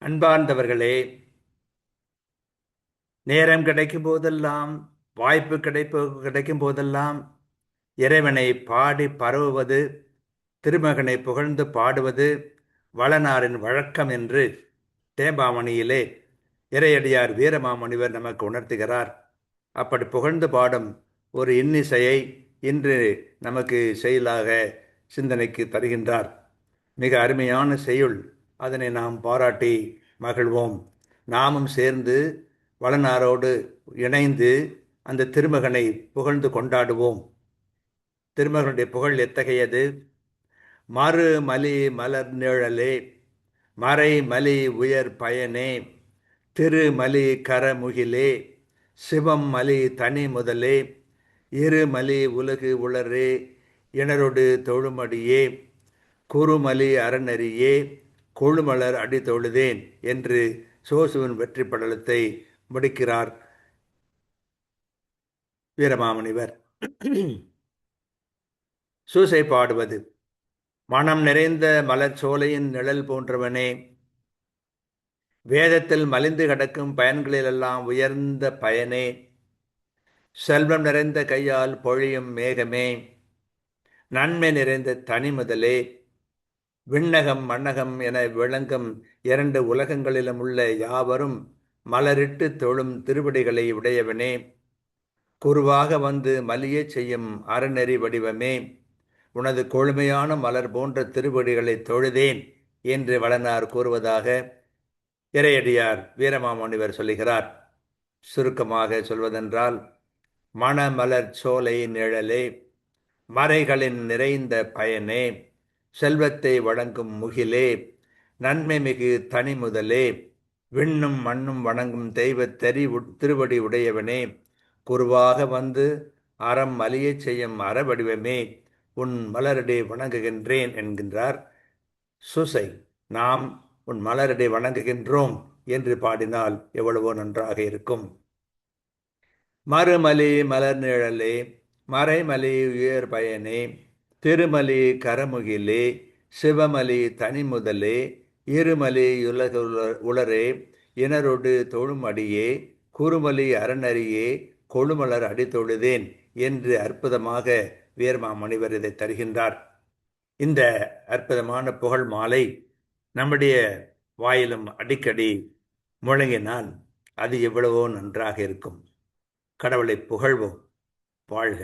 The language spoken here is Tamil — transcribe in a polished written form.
அன்பார்ந்தவர்களே, நேரம் கிடைக்கும் போதெல்லாம், வாய்ப்பு கிடைக்கும் போதெல்லாம் இறைவனை பாடி பரவுவது, திருமகனை புகழ்ந்து பாடுவது வளனாரின் வழக்கம் என்று தேம்பாமணியிலே இறையடியார் வீரமாமுனிவர் நமக்கு உணர்த்துகிறார். அப்படி புகழ்ந்து பாடும் ஒரு இன்னிசையை இன்று நமக்கு செயலாக சிந்தனைக்கு தருகின்றார். மிக அருமையான செய்யுள். அதனை நாம் பாராட்டி மகிழ்வோம். நாமும் சேர்ந்து வளனாரோடு இணைந்து அந்த திருமகனை புகழ்ந்து கொண்டாடுவோம். திருமகனுடைய புகழ் எத்தகையது? மறு மலி மலர் நிழலே, மறை மலி உயர் பயனே, திருமலி கரமுகிலே, சிவம் மலி தனி முதலே, இருமலி உலகு உளரே, இணரொடு தொழுமடியே, குறுமலி அறநெறியே, கொழுமலர் அடி தொழுதேன் என்று சோசுவின் வெற்றி படலத்தை முடிக்கிறார் வீரமாமுனிவர். சூசை பாடுவது. மனம் நிறைந்த மலர் சோலையின் நிழல் போன்றவனே, வேதத்தில் மலிந்து கிடக்கும் பயன்களிலெல்லாம் உயர்ந்த பயனே, செல்வம் நிறைந்த கையால் பொழியும் மேகமே, நன்மை நிறைந்த தனி முதலே, விண்ணகம் மண்ணகம் என விளங்கும் இரண்டு உலகங்களிலும் உள்ள யாவரும் மலரிட்டு தொழும் திருவடிகளை உடையவனே, குருவாக வந்து மலியச் செய்யும் அறநெறி வடிவமே, உனது கொழுமையான மலர் போன்ற திருவடிகளை தொழுதேன் என்று வளனார் கூறுவதாக இறையடியார் வீரமாமுனிவர் சொல்லுகிறார். சுருக்கமாக சொல்வதென்றால், மணமலர் சோலை நிழலே, மறைகளின் நிறைந்த பயனே, செல்வத்தை வழங்கும் முகிலே, நன்மை மிகு தனி முதலே, விண்ணும் மண்ணும் வணங்கும் தெய்வ திருவடி உடையவனே, குருவாக வந்து அறம் மலியச் செய்யும் அறவடிவமே, உன் மலரடி வணங்குகின்றேன் என்கின்றார் சூசை. நாம் உன் மலரடி வணங்குகின்றோம் என்று பாடினால் எவ்வளவோ நன்றாக இருக்கும். மறுமலி மலர் நிழலே, மறைமலி உயர் பயனே, திருமலி கரமுகிலே, சிவமலி தனி முதலே, இருமலி உலக உளரே, இணரொடு தொழுமடியே, குறுமலி அறநறியே, கொழுமலர் அடித்தொழுதேன் என்று அற்புதமாக வீரமாமுனிவர் இதை தருகின்றார். இந்த அற்புதமான புகழ் மாலை நம்முடைய வாயிலும் அடிக்கடி முழங்கினால் அது எவ்வளவோ நன்றாக இருக்கும். கடவுளை புகழ்வோம். வாழ்க.